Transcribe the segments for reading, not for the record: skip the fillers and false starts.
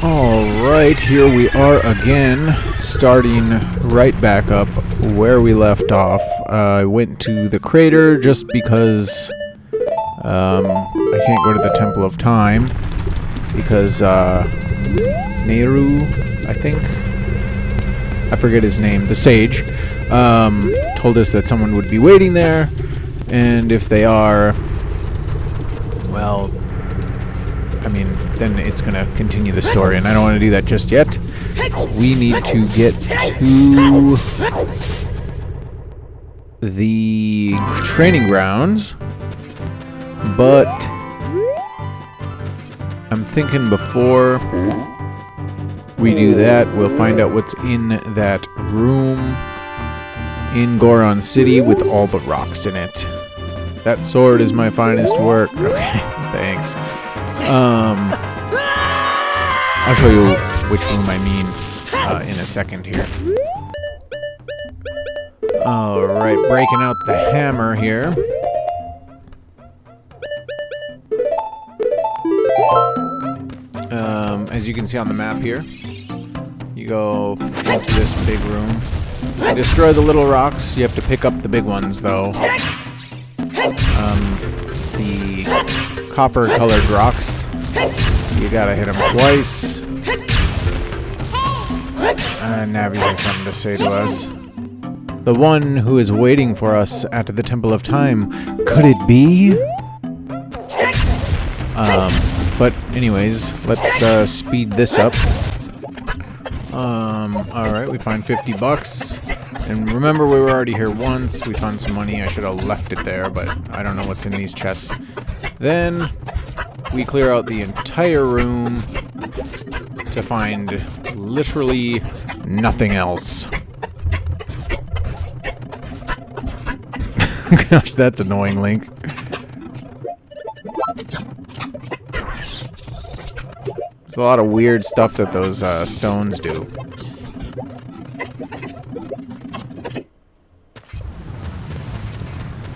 Alright, here we are again, starting right back up where we left off. I went to the crater just because I can't go to the Temple of Time because Nehru, I think, I forget his name, the sage, told us that someone would be waiting there, and if they are, well, I mean, then it's going to continue the story, and I don't want to do that just yet. So we need to get to the training grounds, but I'm thinking before we do that, we'll find out what's in that room in Goron City with all the rocks in it. That sword is my finest work. Okay, thanks. I'll show you which room I mean in a second here. Alright, breaking out the hammer here. As you can see on the map here, you go into this big room. You destroy the little rocks. You have to pick up the big ones, though. The copper-colored rocks, you gotta hit them twice. Navi has something to say to us. The one who is waiting for us at the Temple of Time. Could it be? But anyways, let's speed this up. Alright, we find 50 bucks. And remember, we were already here once. We found some money. I should have left it there, but I don't know what's in these chests. Then we clear out the entire room to find literally nothing else. Gosh, that's annoying, Link. There's a lot of weird stuff that those stones do.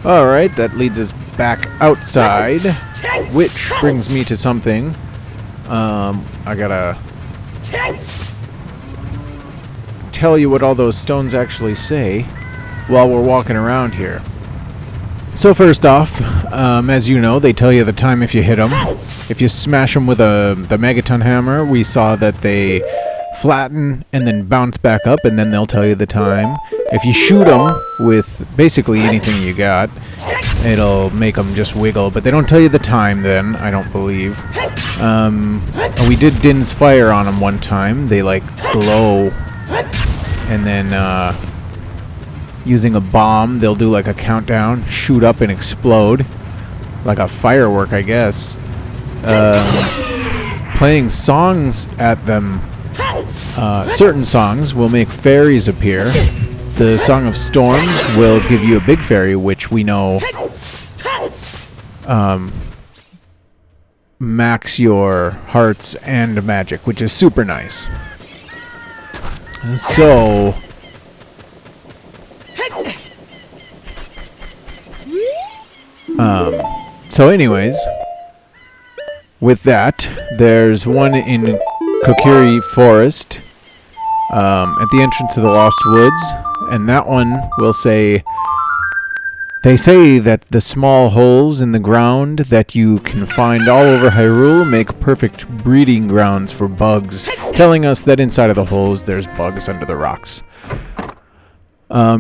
Alright, that leads us back outside, which brings me to something. I gotta tell you what all those stones actually say while we're walking around here. So first off, as you know, they tell you the time if you hit them. If you smash them with the Megaton hammer, we saw that they flatten and then bounce back up, and then they'll tell you the time. If you shoot them with basically anything you got, it'll make them just wiggle, but they don't tell you the time then, I don't believe. We did Din's Fire on them one time. They like glow, and then using a bomb, they'll do like a countdown, shoot up and explode. Like a firework, I guess. Playing songs at them, certain songs will make fairies appear. The Song of Storms will give you a big fairy, which we know max your hearts and magic, which is super nice. So anyways, with that, there's one in Kokiri Forest at the entrance to the Lost Woods, and that one will say, they say that the small holes in the ground that you can find all over Hyrule make perfect breeding grounds for bugs, telling us that inside of the holes there's bugs under the rocks.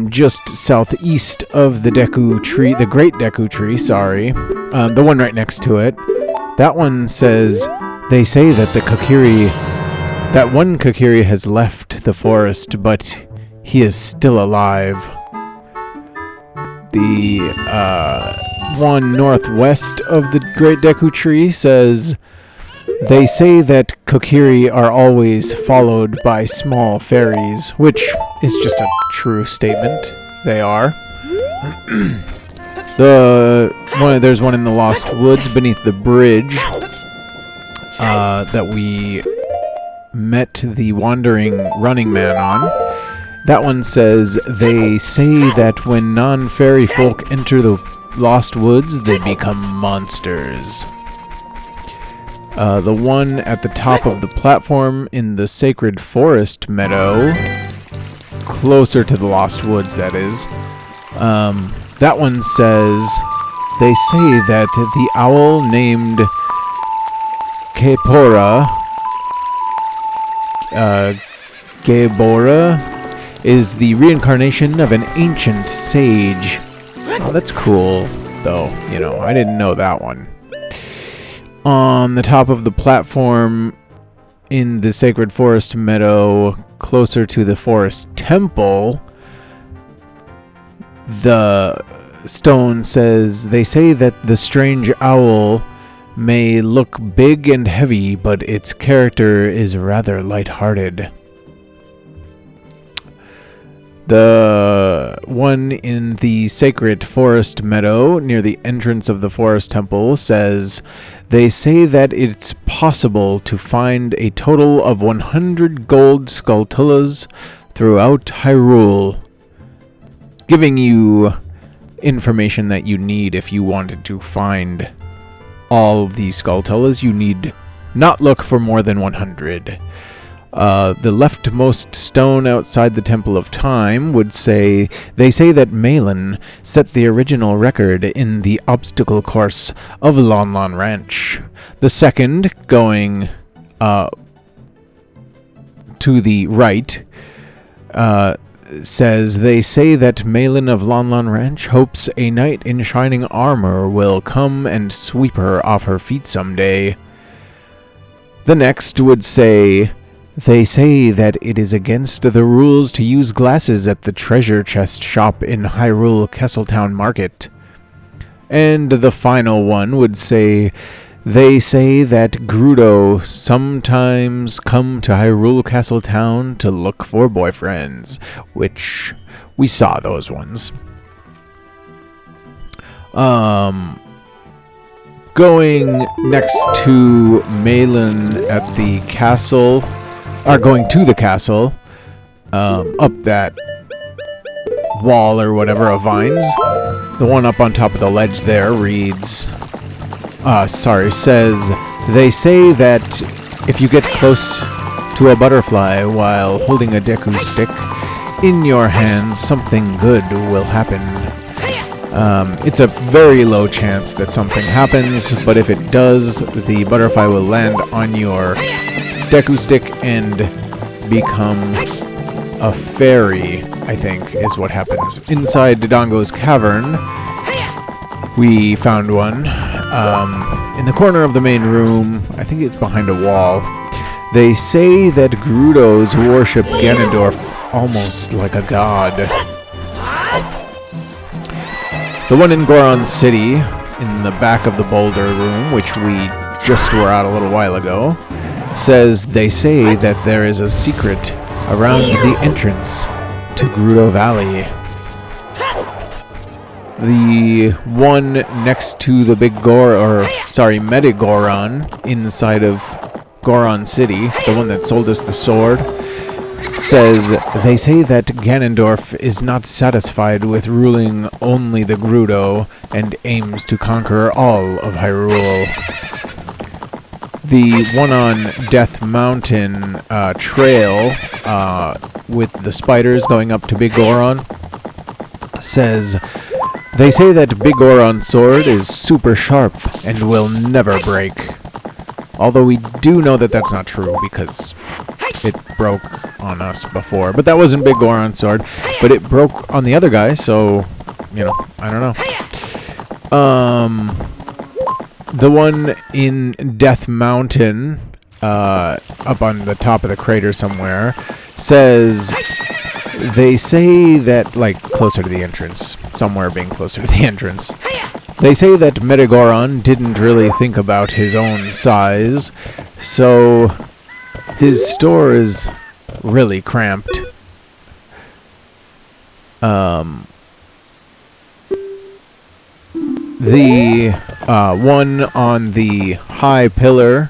Just southeast of the Deku tree, the Great Deku Tree, sorry, the one right next to it, that one says, they say that that one Kokiri has left the forest, but he is still alive. The one northwest of the Great Deku Tree says, they say that Kokiri are always followed by small fairies, which is just a true statement. They are. There's one in the Lost Woods beneath the bridge that we met the wandering running man on. That one says, they say that when non-fairy folk enter the Lost Woods, they become monsters. The one at the top of the platform in the Sacred Forest meadow, closer to the Lost Woods, that is. That one says, they say that the owl named Gebora is the reincarnation of an ancient sage. Oh, that's cool, though. You know, I didn't know that one. On the top of the platform in the Sacred Forest meadow, closer to the Forest Temple, the stone says, they say that the strange owl may look big and heavy, but its character is rather light-hearted. The one in the Sacred Forest meadow near the entrance of the Forest Temple says, they say that it's possible to find a total of 100 gold skulltulas throughout Hyrule, giving you information that you need if you wanted to find all these skulltulas. You need not look for more than 100. The leftmost stone outside the Temple of Time would say, they say that Malin set the original record in the obstacle course of Lon Lon Ranch. The second, going to the right, says, they say that Malin of Lon Lon Ranch hopes a knight in shining armor will come and sweep her off her feet someday. The next would say, they say that it is against the rules to use glasses at the treasure chest shop in Hyrule Castletown Market. And the final one would say, they say that Gerudo sometimes come to Hyrule Castletown to look for boyfriends, which we saw those ones. Going next to Malin at the castle, are going to the castle, up that wall or whatever of vines. The one up on top of the ledge there reads, says, they say that if you get close to a butterfly while holding a Deku stick in your hands, something good will happen. It's a very low chance that something happens, but if it does, the butterfly will land on your Deku stick and become a fairy, I think, is what happens. Inside Dodongo's cavern, we found one. In the corner of the main room, I think it's behind a wall. They say that Gerudos worship Ganondorf almost like a god. The one in Goron City, in the back of the boulder room, which we just were at a little while ago, says they say that there is a secret around the entrance to Gerudo Valley. The one next to the big Medigoron inside of Goron City, the one that sold us the sword, says they say that Ganondorf is not satisfied with ruling only the Gerudo and aims to conquer all of Hyrule. The one on Death Mountain trail with the spiders going up to Big Goron says, they say that Big Goron's sword is super sharp and will never break. Although we do know that that's not true because it broke on us before. But that wasn't Big Goron's sword. But it broke on the other guy, so, you know, I don't know. The one in Death Mountain, up on the top of the crater somewhere, says they say that, like, closer to the entrance. Somewhere being closer to the entrance. They say that Medigoron didn't really think about his own size, so his store is really cramped. The one on the high pillar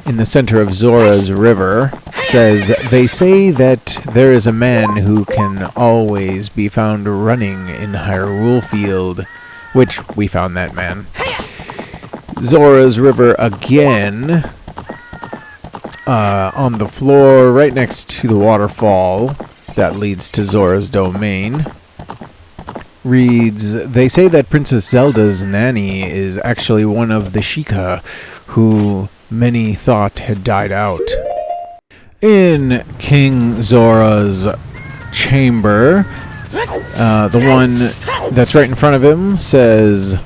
in the center of Zora's River says they say that there is a man who can always be found running in Hyrule Field, which we found that man. Zora's River again on the floor right next to the waterfall that leads to Zora's domain reads, "They say that Princess Zelda's nanny is actually one of the Sheikah who many thought had died out." In King Zora's chamber, the one that's right in front of him says,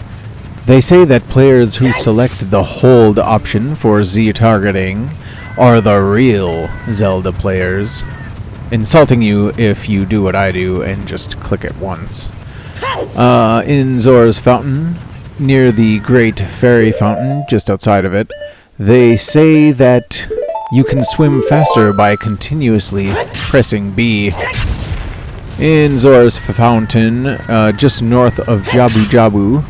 "They say that players who select the hold option for Z targeting are the real Zelda players, insulting you if you do what I do and just click it once." In Zora's fountain, near the Great Fairy Fountain, just outside of it, they say that you can swim faster by continuously pressing B. In Zora's fountain, just north of Jabu Jabu,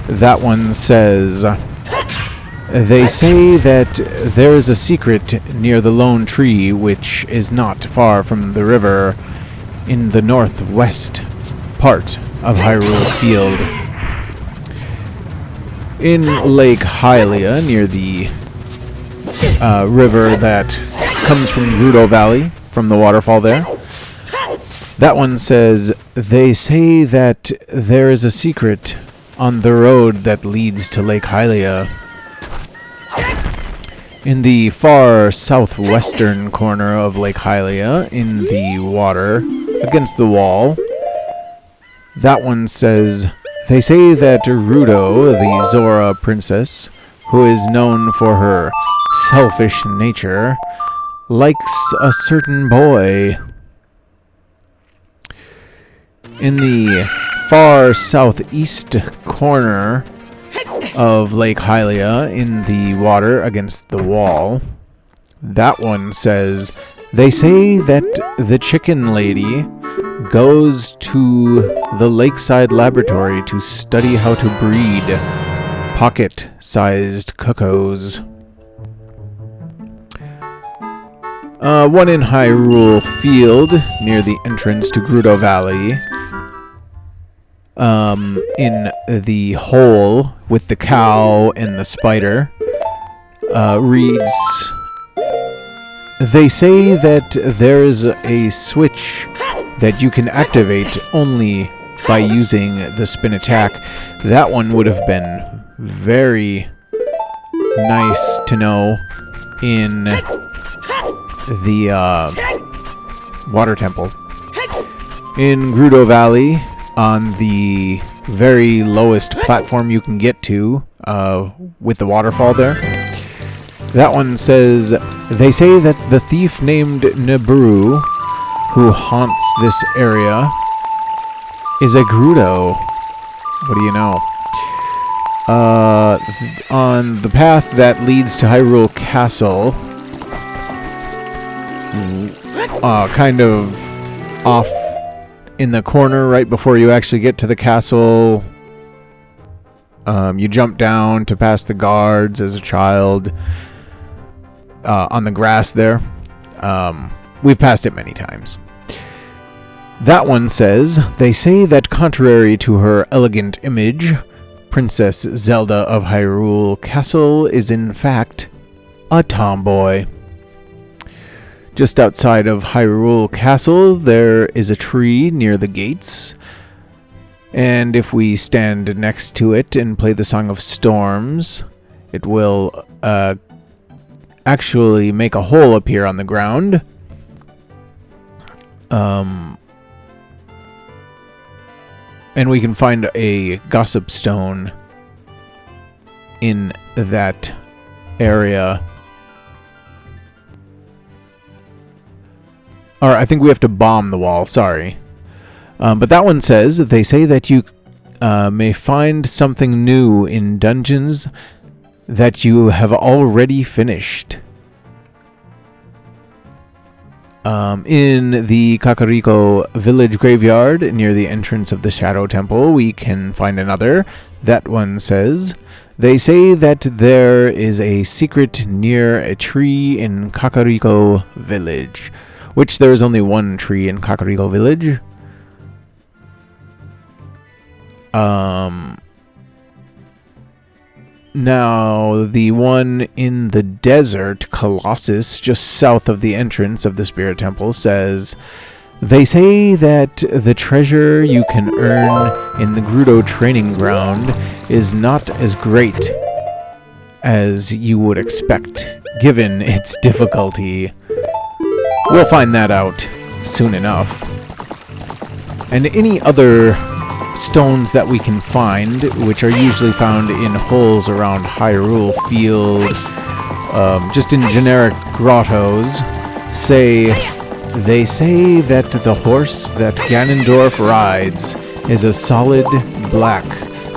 that one says, "They say that there is a secret near the lone tree which is not far from the river in the northwest part of Hyrule Field." In Lake Hylia, near the river that comes from Gerudo Valley, from the waterfall there, that one says, "They say that there is a secret on the road that leads to Lake Hylia." In the far southwestern corner of Lake Hylia, in the water, against the wall, that one says, "They say that Gerudo, the Zora princess, who is known for her selfish nature, likes a certain boy." In the far southeast corner of Lake Hylia, in the water against the wall, that one says, "They say that the chicken lady goes to the lakeside laboratory to study how to breed pocket-sized cuckoos." One in Hyrule Field, near the entrance to Gerudo Valley, in the hole with the cow and the spider, reads, "They say that there is a switch that you can activate only by using the spin attack." That one would have been very nice to know in the water temple. In Gerudo Valley, on the very lowest platform you can get to, with the waterfall there, that one says, "They say that the thief named Naburu, who haunts this area, is a Gerudo." What do you know? On the path that leads to Hyrule Castle, kind of off in the corner right before you actually get to the castle, you jump down to pass the guards as a child, on the grass there. We've passed it many times. That one says, "They say that contrary to her elegant image, Princess Zelda of Hyrule Castle is in fact a tomboy." Just outside of Hyrule Castle, there is a tree near the gates, and if we stand next to it and play the Song of Storms, it will actually make a hole appear on the ground. And we can find a gossip stone in that area. Or I think we have to bomb the wall, sorry. But that one says, "They say that you may find something new in dungeons that you have already finished." In the Kakariko village graveyard, near the entrance of the Shadow Temple, we can find another. That one says, "They say that there is a secret near a tree in Kakariko village." Which there is only one tree in Kakariko village. Now, the one in the desert, Colossus, just south of the entrance of the Spirit Temple, says, "They say that the treasure you can earn in the Gerudo Training Ground is not as great as you would expect, given its difficulty. We'll find that out soon enough. And any other stones that we can find, which are usually found in holes around Hyrule Field, just in generic grottos, they say that the horse that Ganondorf rides is a solid black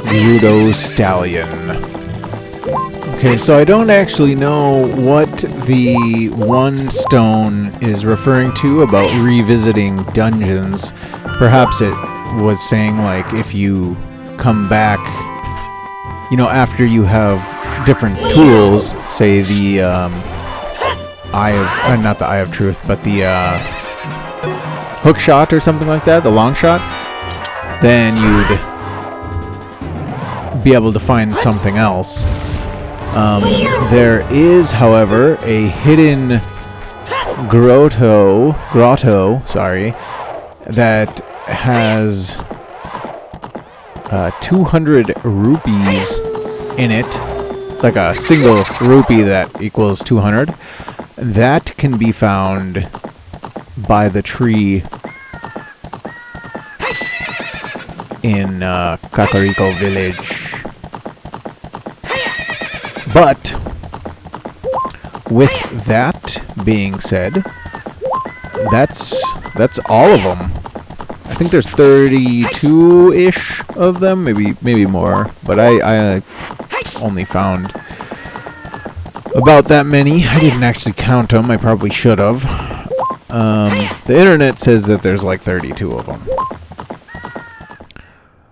Gerudo stallion." Okay, so I don't actually know what the one stone is referring to about revisiting dungeons. Perhaps it was saying, like, if you come back, you know, after you have different tools, say the Eye of, not the Eye of Truth, but the hook shot or something like that, the long shot, then you'd be able to find something else. There is, however, a hidden grotto, that has 200 rupees in it, like a single rupee that equals 200. That can be found by the tree in Kakariko Village. But with that being said, that's all of them. I think there's 32-ish of them, maybe more, but I only found about that many. I didn't actually count them. I probably should have. The internet says that there's like 32 of them.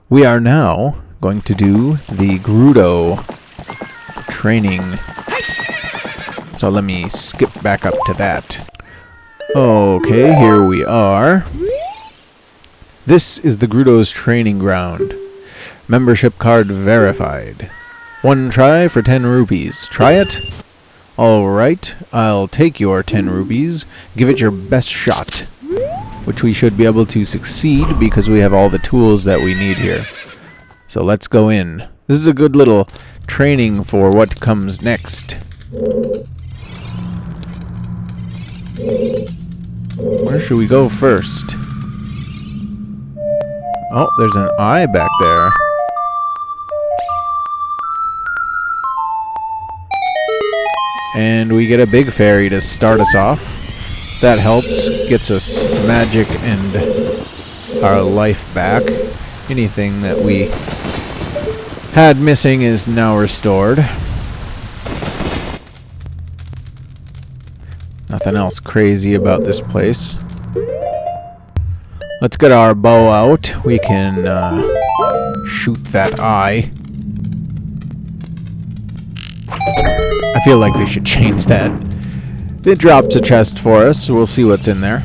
We are now going to do the Gerudo Training. So let me skip back up to that. Okay, here we are. This is the Gerudo's Training Ground. Membership card verified. 1 try for 10 rupees. Try it? Alright, I'll take your 10 rupees. Give it your best shot. Which we should be able to succeed because we have all the tools that we need here. So let's go in. This is a good little training for what comes next. Where should we go first? Oh, there's an eye back there. And we get a big fairy to start us off. That helps. Gets us magic and our life back. Anything that we had missing is now restored. Nothing else crazy about this place. Let's get our bow out. We can shoot that eye. I feel like they should change that. It drops a chest for us, so we'll see what's in there.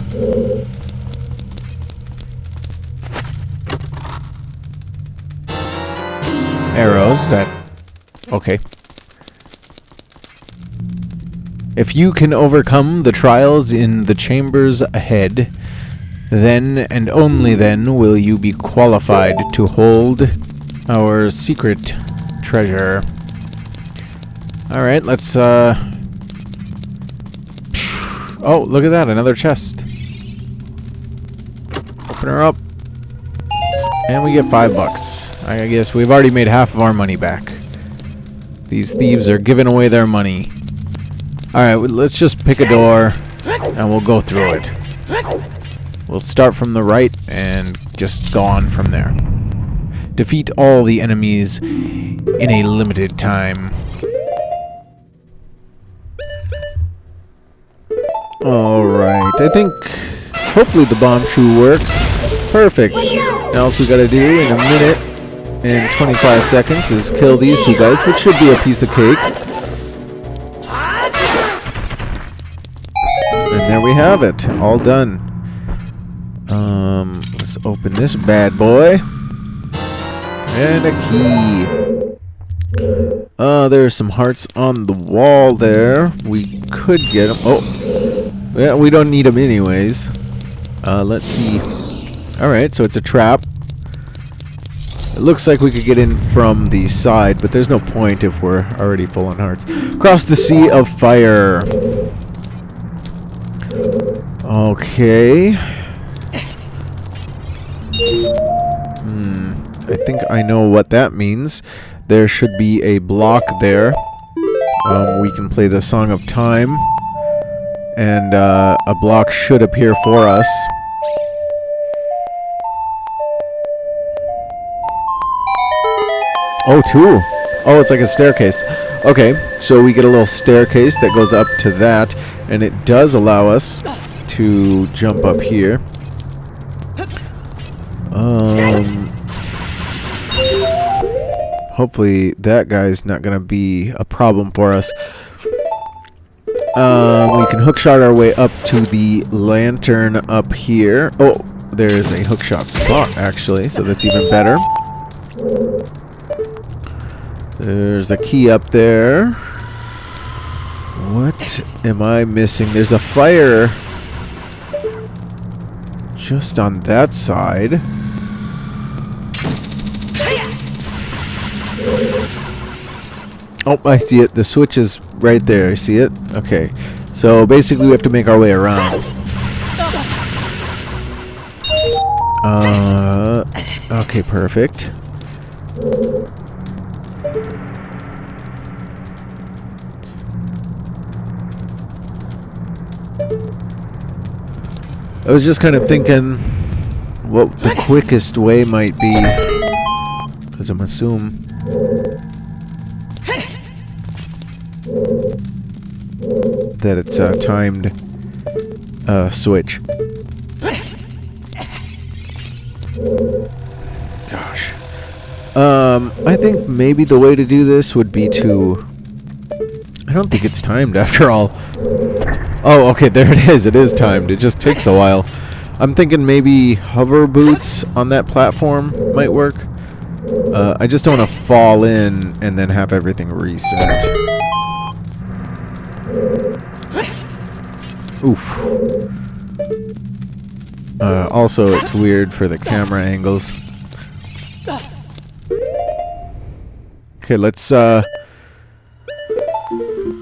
Arrows, okay. If you can overcome the trials in the chambers ahead, then and only then will you be qualified to hold our secret treasure. Alright, let's, oh, look at that, another chest. Open her up. And we get $5. I guess we've already made half of our money back. These thieves are giving away their money. Alright, let's just pick a door, and we'll go through it. We'll start from the right, and just go on from there. Defeat all the enemies in a limited time. Alright, I think hopefully the bomb shoe works. Perfect. Now all we gotta do in a minute and 25 seconds is kill these two guys, which should be a piece of cake. And there we have it. All done. Let's open this bad boy. And a key. There's some hearts on the wall there. We could get them. Oh, yeah, we don't need them anyways. Let's see. Alright, so it's a trap. It looks like we could get in from the side, but there's no point if we're already full on hearts. Cross the sea of fire. Okay. I think I know what that means. There should be a block there. We can play the Song of Time. And a block should appear for us. Oh, two. Oh, it's like a staircase. Okay, so we get a little staircase that goes up to that, and it does allow us to jump up here. Hopefully that guy's not gonna be a problem for us. We can hookshot our way up to the lantern up here. Oh, there's a hookshot spot actually, so that's even better. There's a key up there. What am I missing? There's a fire just on that side. Oh, I see it. The switch is right there. I see it? Okay. So basically we have to make our way around. Okay, perfect. I was just kind of thinking what the quickest way might be, because I'm assuming that it's a timed switch. Gosh. I think maybe the way to do this would be to... I don't think it's timed after all. Oh, okay, there it is. It is timed. It just takes a while. I'm thinking maybe hover boots on that platform might work. I just don't want to fall in and then have everything reset. Oof. Also, it's weird for the camera angles. Okay, let's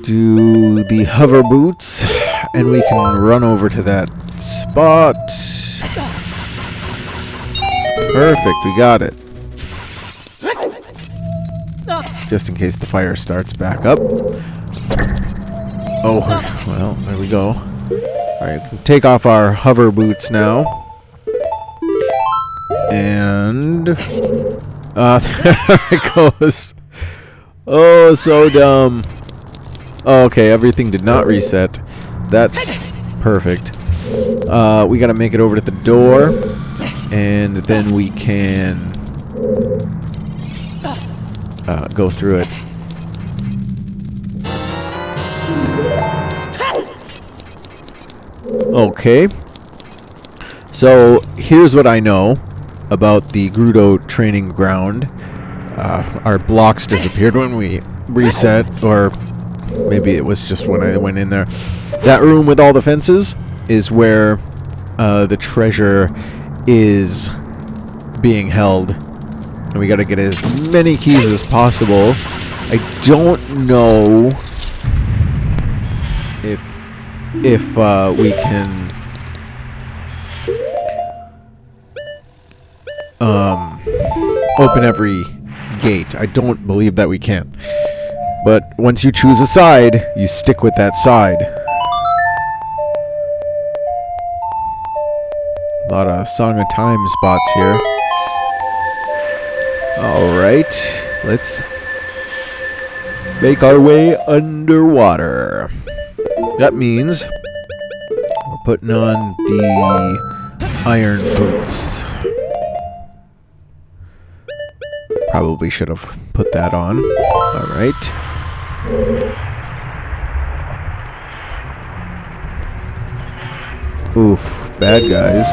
do the hover boots, and we can run over to that spot. Perfect, we got it. Just in case the fire starts back up. Oh, well, there we go. Alright, we can take off our hover boots now. And... there it goes. Oh, so dumb. Oh, okay, everything did not reset. That's perfect. We gotta make it over to the door. And then we can... go through it. Okay. So, here's what I know about the Gerudo Training Ground. Our blocks disappeared when we reset, or maybe it was just when I went in there. That room with all the fences is where the treasure is being held. And we gotta get as many keys as possible. I don't know if we can open every gate. I don't believe that we can. But once you choose a side, you stick with that side. A lot of Song of Time spots here. Alright, let's make our way underwater. That means we're putting on the iron boots. Probably should have put that on. Alright. Oof, bad guys.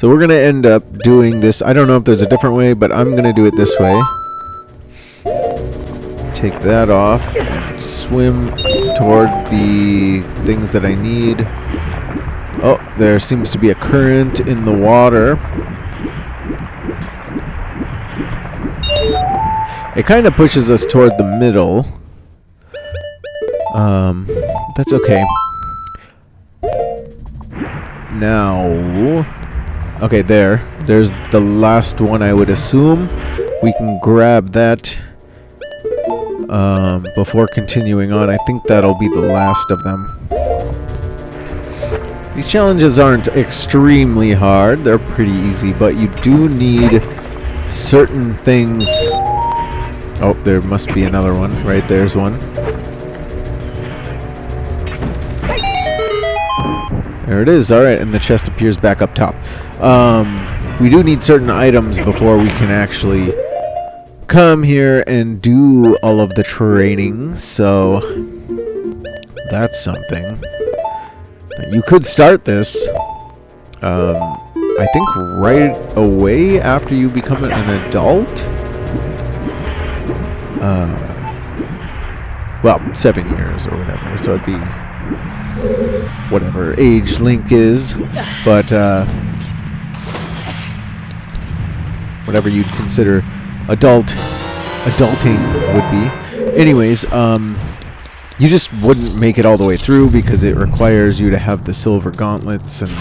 So we're going to end up doing this. I don't know if there's a different way, but I'm going to do it this way. Take that off and swim toward the things that I need. Oh, there seems to be a current in the water. It kind of pushes us toward the middle. That's okay. Now, okay, there's the last one, I would assume. We can grab that before continuing on. I think that'll be the last of them. These challenges aren't extremely hard. They're pretty easy, but you do need certain things. Oh, there must be another one. Right, there's one. There it is. Alright, and the chest appears back up top. We do need certain items before we can actually come here and do all of the training, so that's something. You could start this, I think right away after you become an adult. Well, 7 years or whatever, so it'd be whatever age Link is, but whatever you'd consider adulting would be. Anyways, you just wouldn't make it all the way through because it requires you to have the silver gauntlets and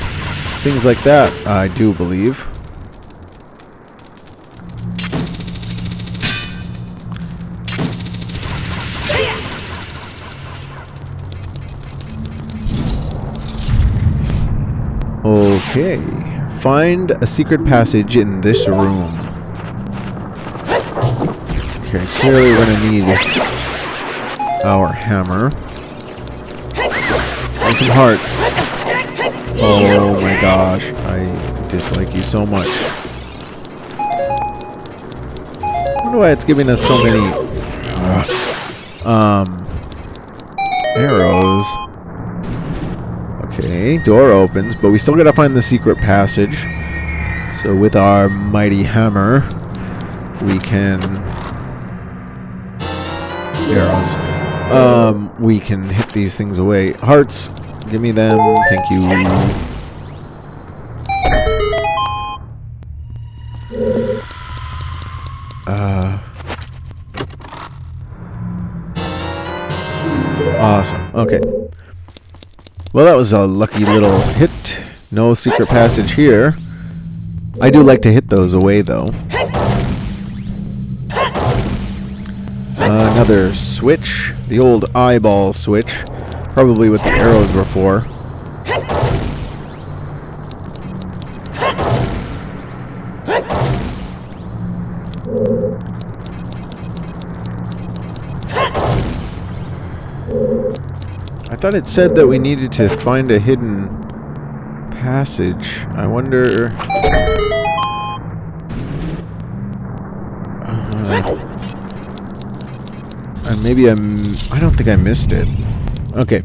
things like that, I do believe. Okay, find a secret passage in this room. Okay, clearly we're gonna need our hammer. And some hearts. Oh my gosh, I dislike you so much. I wonder why it's giving us so many arrows. Okay, door opens, but we still gotta find the secret passage. So with our mighty hammer, we can... arrows. We can hit these things away. Hearts, give me them, thank you. Awesome, okay. Well, that was a lucky little hit. No secret passage here. I do like to hit those away, though. Another switch. The old eyeball switch. Probably what the arrows were for. I thought it said that we needed to find a hidden passage. I wonder... maybe I don't think I missed it. Okay.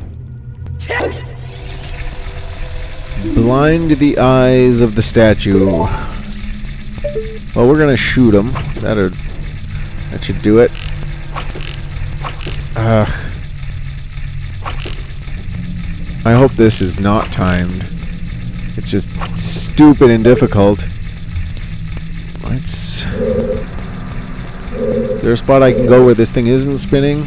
Blind the eyes of the statue. Well, we're gonna shoot him. That should do it. I hope this is not timed. It's just stupid and difficult. Let's... Is there a spot I can go where this thing isn't spinning?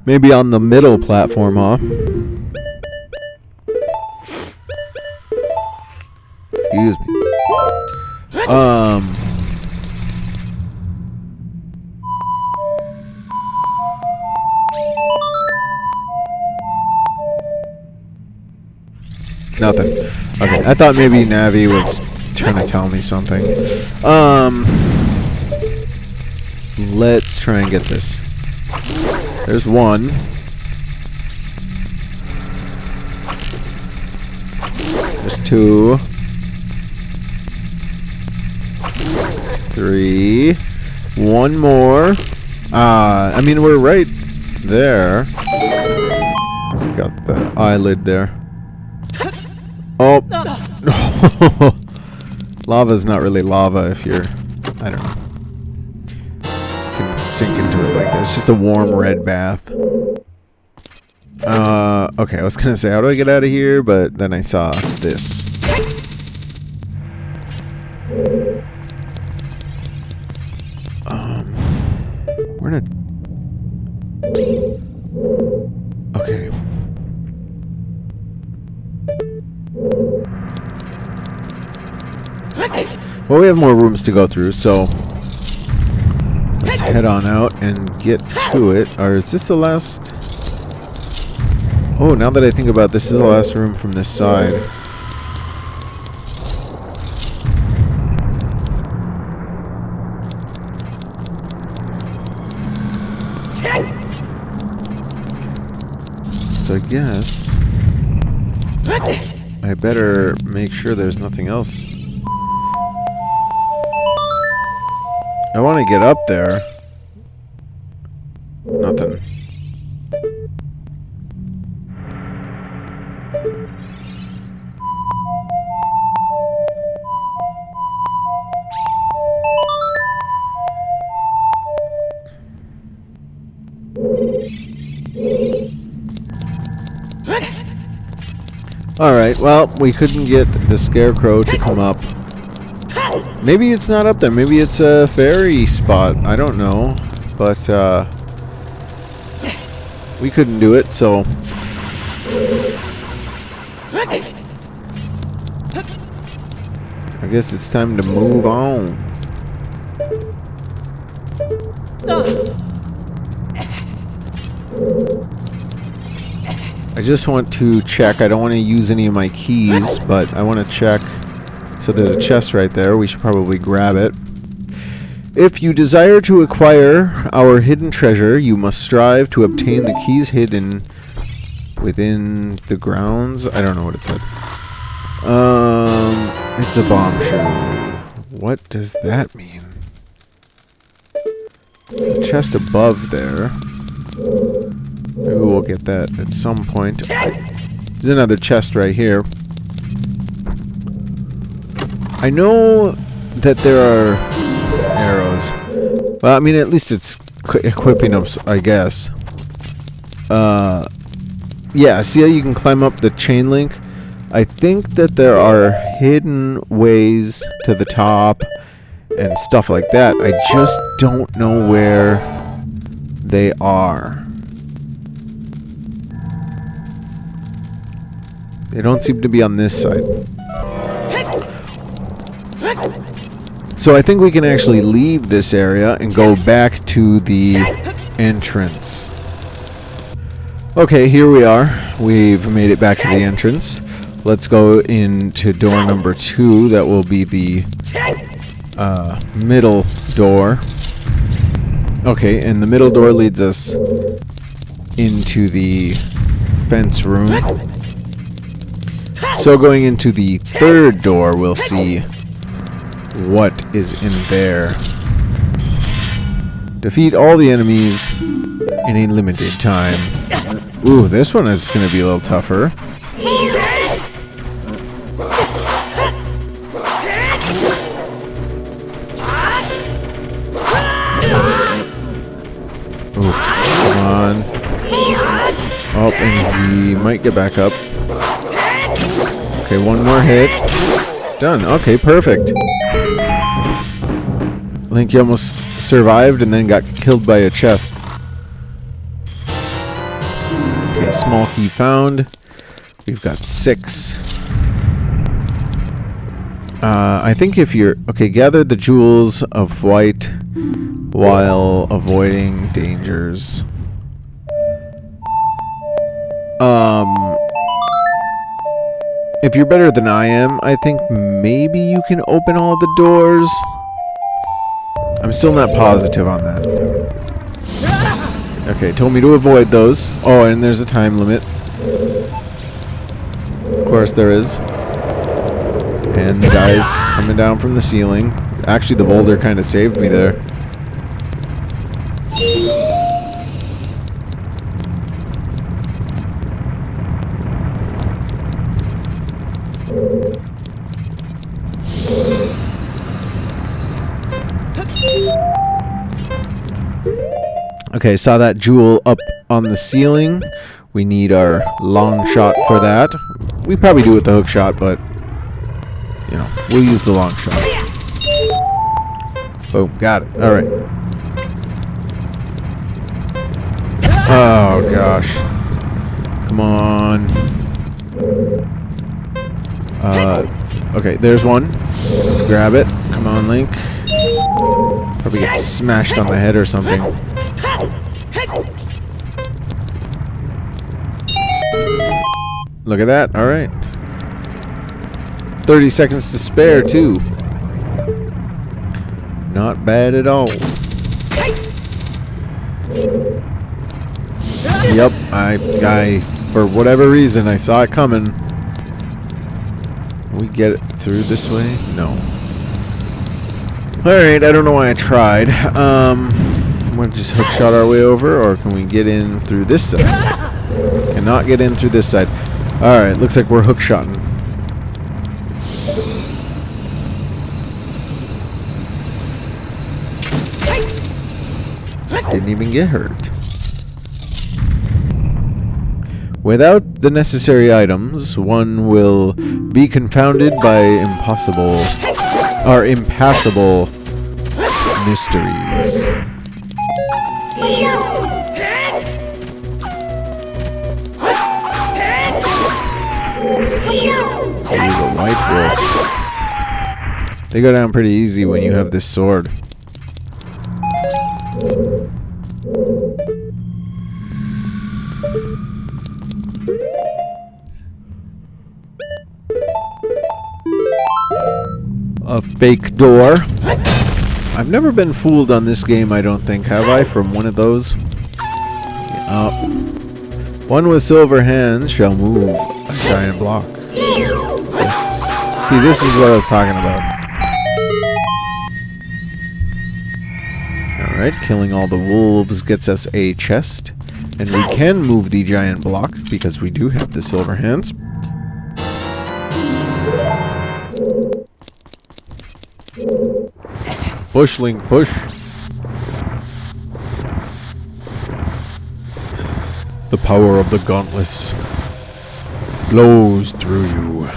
Maybe on the middle platform, huh? Excuse me. Nothing. Okay, I thought maybe Navi was trying to tell me something. Let's try and get this. There's one. There's two. There's three. One more. I mean, we're right there. Let's got the eyelid there. Oh! Lava's not really lava if you're... I don't know. You can sink into it like this. Just a warm red bath. Okay, I was gonna say, how do I get out of here? But then I saw this. We're in a... Okay. Well, we have more rooms to go through, so let's head on out and get to it. Or is this the last... Oh, now that I think about it, this is the last room from this side. So I guess I better make sure there's nothing else. I want to get up there. Nothing. Alright, well, we couldn't get the scarecrow to come up. Maybe it's not up there. Maybe it's a fairy spot. I don't know. But, we couldn't do it, so... I guess it's time to move on. I just want to check. I don't want to use any of my keys, but I want to check. So there's a chest right there. We should probably grab it. If you desire to acquire our hidden treasure, you must strive to obtain the keys hidden within the grounds. I don't know what it said. It's a bombshell. What does that mean? The chest above there. Maybe we'll get that at some point. There's another chest right here. I know that there are arrows. Well, I mean, at least it's equipping us, I guess. Yeah, see how you can climb up the chain link? I think that there are hidden ways to the top and stuff like that. I just don't know where they are. They don't seem to be on this side. So I think we can actually leave this area and go back to the entrance. Okay, here we are. We've made it back to the entrance. Let's go into door number 2. That will be the middle door. Okay, and the middle door leads us into the fence room. So going into the third door, we'll see what is in there. Defeat all the enemies in a limited time. Ooh, this one is going to be a little tougher. Oof, come on. Oh, and he might get back up. Okay, one more hit. Done. Okay, perfect. I think he almost survived and then got killed by a chest. Okay, small key found. We've got 6. I think if you're... Okay, gather the jewels of white while avoiding dangers. If you're better than I am, I think maybe you can open all the doors. I'm still not positive on that. Okay, told me to avoid those. Oh, and there's a time limit. Of course there is. And the guys coming down from the ceiling. Actually, the boulder kind of saved me there. Okay, saw that jewel up on the ceiling. We need our long shot for that. We probably do it with the hook shot, but you know, we'll use the long shot. Boom, got it. Alright. Oh gosh. Come on. Okay, there's one. Let's grab it. Come on, Link. Probably get smashed on the head or something. Look at that. Alright. 30 seconds to spare, too. Not bad at all. Yep, I for whatever reason, I saw it coming. Can we get it through this way? No. Alright, I don't know why I tried. We'll just hook shot our way over, or can we get in through this side? Cannot get in through this side. Alright, looks like we're hook shotting. Didn't even get hurt. Without the necessary items, one will be confounded by impassable mysteries. Ooh, the white wolf. They go down pretty easy when you have this sword. A fake door. I've never been fooled on this game, I don't think, have I? From one of those? One with silver hands shall move a giant block. Yes. See, this is what I was talking about. Alright, killing all the wolves gets us a chest. And we can move the giant block because we do have the silver hands. Push, Link, push. The power of the gauntlets flows through you.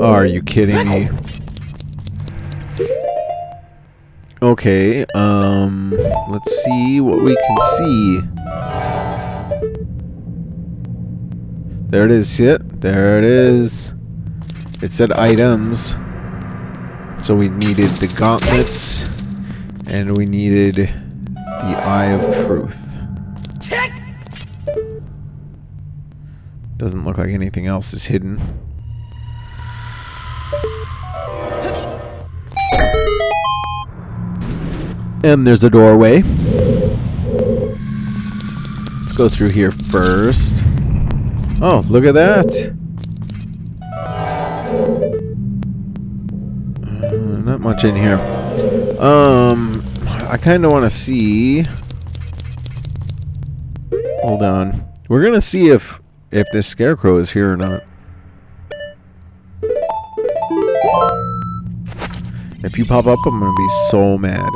Are you kidding me? Okay, let's see what we can see. There it is, see it? There it is. It said items. So we needed the gauntlets, and we needed the Eye of Truth. Doesn't look like anything else is hidden. And there's a doorway. Let's go through here first. Oh, look at that. Not much in here. I kind of want to see. Hold on. We're gonna see if this scarecrow is here or not. If you pop up, I'm gonna be so mad.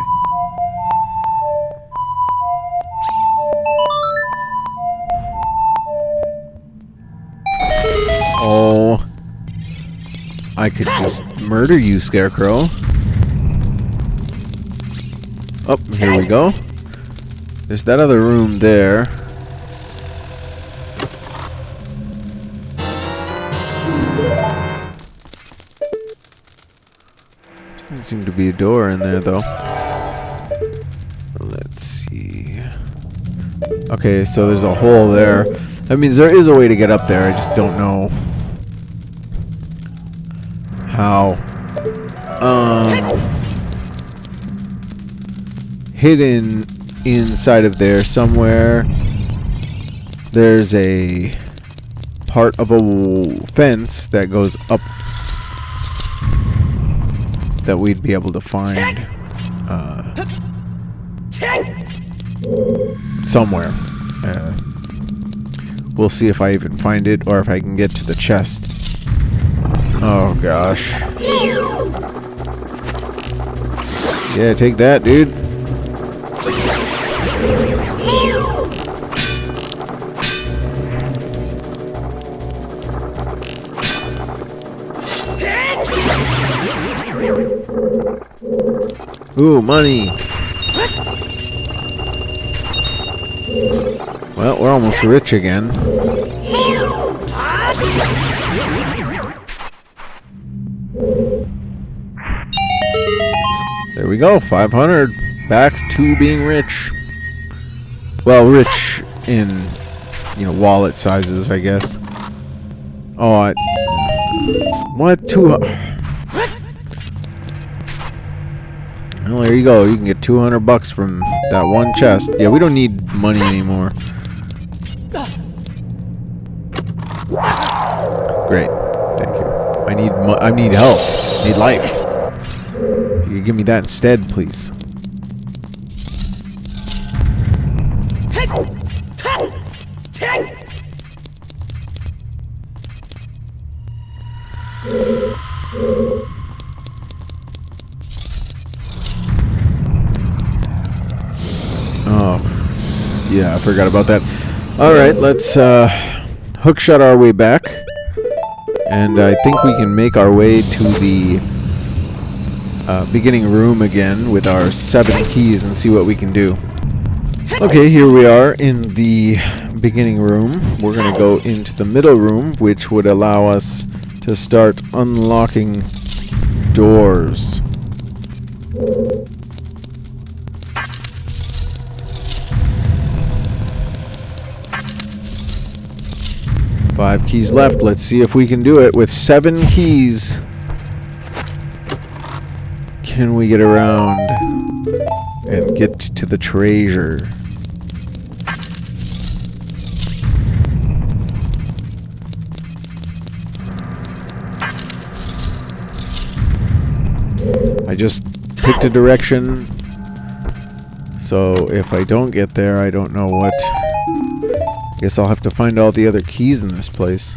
Oh, I could just murder you, Scarecrow. Oh, here we go. There's that other room there. Doesn't seem to be a door in there, though. Let's see. Okay, so there's a hole there. That means there is a way to get up there. I just don't know how. Hidden inside of there somewhere, there's a part of a fence that goes up that we'd be able to find somewhere. We'll see if I even find it or if I can get to the chest. Oh gosh. Yeah, take that, dude. Ooh, money. Well, we're almost rich again. There we go, 500. Back to being rich. Well, rich in, you know, wallet sizes, I guess. Oh, what? Well, there you go. You can get 200 bucks from that one chest. Yeah, we don't need money anymore. Great. Thank you. I need health. I need life. You can give me that instead, please. Oh, yeah, I forgot about that. Alright, let's hookshot our way back. And I think we can make our way to the beginning room again with our 7 keys and see what we can do. Okay, here we are in the beginning room. We're going to go into the middle room, which would allow us to start unlocking doors. Five keys left. Let's see if we can do it. With 7 keys, can we get around and get to the treasure? I just picked a direction, so if I don't get there, I don't know what. Guess I'll have to find all the other keys in this place.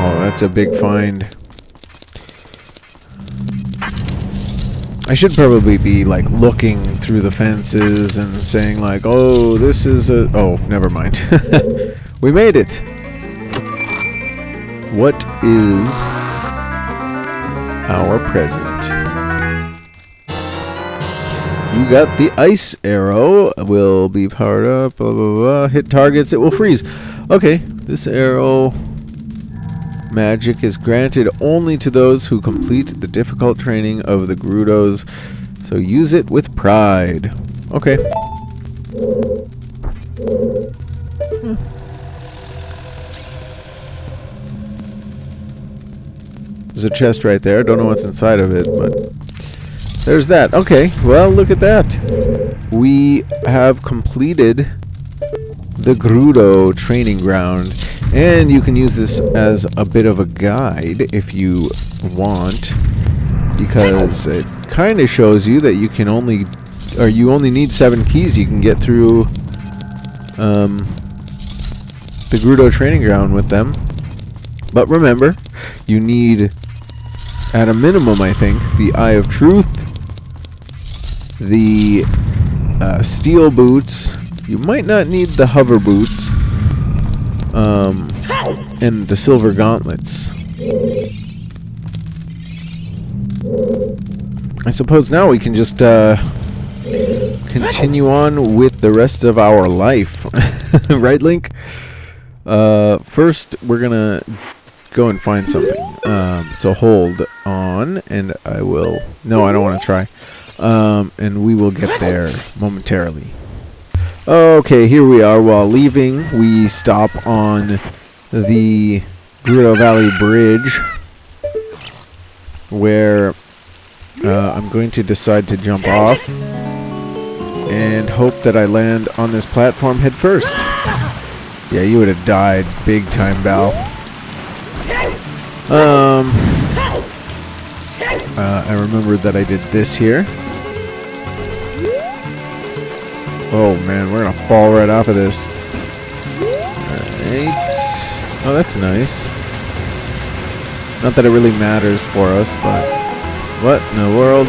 Oh, that's a big find. I should probably be like looking through the fences and saying like, oh, this is a... Oh, never mind. We made it. What is our present? You got the ice arrow. Will be powered up. Blah, blah, blah. Hit targets. It will freeze. Okay, this arrow... magic is granted only to those who complete the difficult training of the Gerudos, so use it with pride. Okay. There's a chest right there. Don't know what's inside of it, but there's that. Okay, well, look at that. We have completed the Gerudo Training Ground. And you can use this as a bit of a guide if you want, because it kind of shows you that you can only, or you only need 7 keys. You can get through the Gerudo Training Ground with them. But remember, you need, at a minimum, I think, the Eye of Truth, the steel boots. You might not need the hover boots. And the silver gauntlets. I suppose now we can just continue on with the rest of our life. Right, Link? First, we're gonna go and find something. So hold on, and I will... No, I don't want to try. And we will get there momentarily. Okay, here we are. While leaving, we stop on the Gerudo Valley Bridge, where I'm going to decide to jump off and hope that I land on this platform head first. Yeah, you would have died big time, Bal. I remembered that I did this here. Oh man, we're gonna fall right off of this. Alright. Oh, that's nice. Not that it really matters for us, but... What in the world?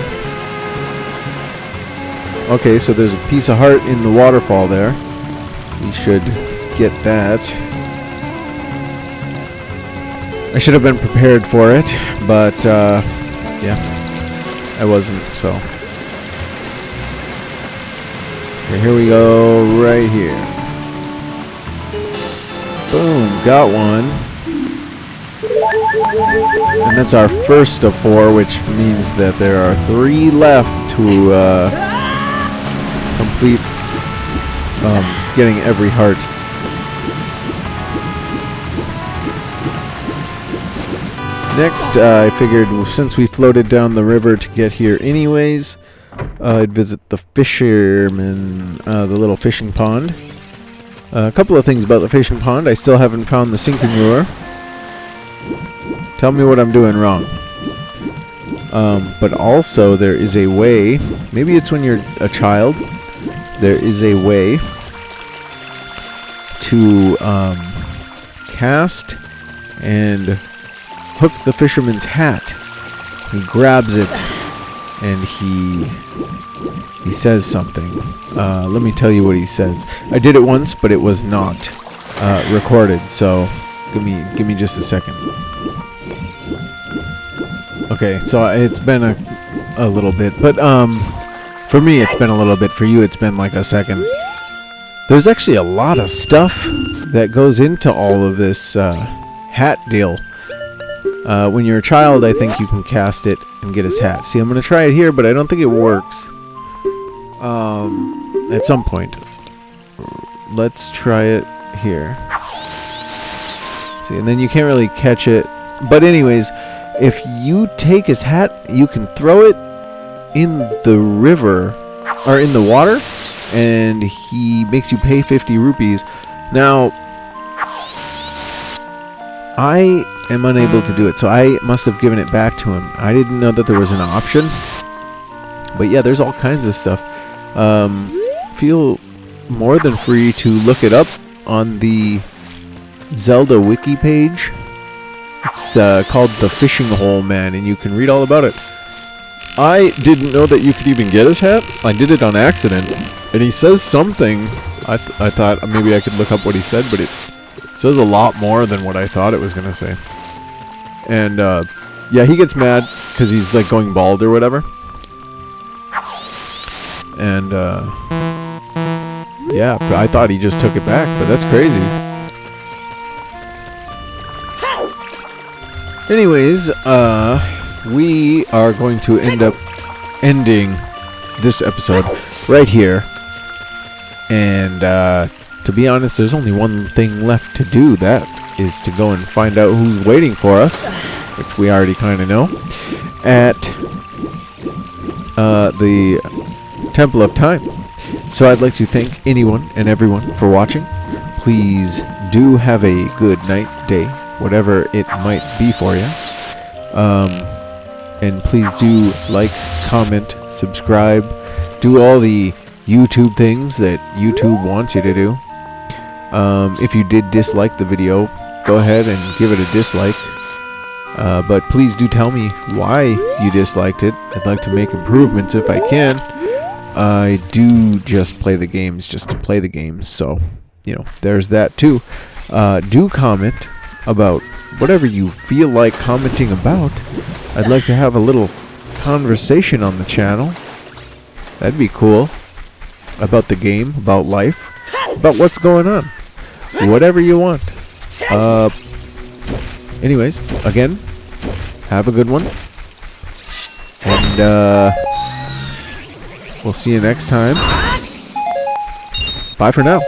Okay, so there's a piece of heart in the waterfall there. We should get that. I should have been prepared for it, but, yeah. I wasn't, so... Okay, here we go, right here. Boom, got one. And that's our first of 4, which means that there are 3 left to complete getting every heart. Next, I figured since we floated down the river to get here anyways, I'd visit the fisherman, the little fishing pond. A couple of things about the fishing pond. I still haven't found the sinking lure. Tell me what I'm doing wrong. But also there is a way, maybe it's when you're a child, there is a way to cast and hook the fisherman's hat. He grabs it and he says something. Let me tell you what he says. I did it once, but it was not recorded, so give me just a second. Okay, so it's been a little bit, but for me it's been a little bit. For you, it's been like a second. There's actually a lot of stuff that goes into all of this hat deal. When you're a child, I think you can cast it and get his hat. See, I'm going to try it here, but I don't think it works. At some point. Let's try it here. See, and then you can't really catch it. But anyways, if you take his hat, you can throw it in the river, or in the water, and he makes you pay 50 rupees. Now, I am unable to do it, so I must have given it back to him. I didn't know that there was an option. But yeah, there's all kinds of stuff. Feel more than free to look it up on the Zelda wiki page. It's called The Fishing Hole Man, and you can read all about it. I didn't know that you could even get his hat. I did it on accident, and he says something. I thought maybe I could look up what he said, but it says a lot more than what I thought it was going to say. And, yeah, he gets mad because he's, like, going bald or whatever. And, yeah, I thought he just took it back, but that's crazy. Anyways, we are going to end up ending this episode right here. And, to be honest, there's only one thing left to do. That is to go and find out who's waiting for us, which we already kind of know, at the Temple of Time. So I'd like to thank anyone and everyone for watching. Please do have a good night, day, whatever it might be for you. And please do like, comment, subscribe, do all the YouTube things that YouTube wants you to do. If you did dislike the video, go ahead and give it a dislike. But please do tell me why you disliked it. I'd like to make improvements if I can. I do just play the games just to play the games, so, you know, there's that too. Do comment about whatever you feel like commenting about. I'd like to have a little conversation on the channel. That'd be cool. About the game, about life, about what's going on. Whatever you want. Anyways, again, have a good one. And, we'll see you next time. Bye for now.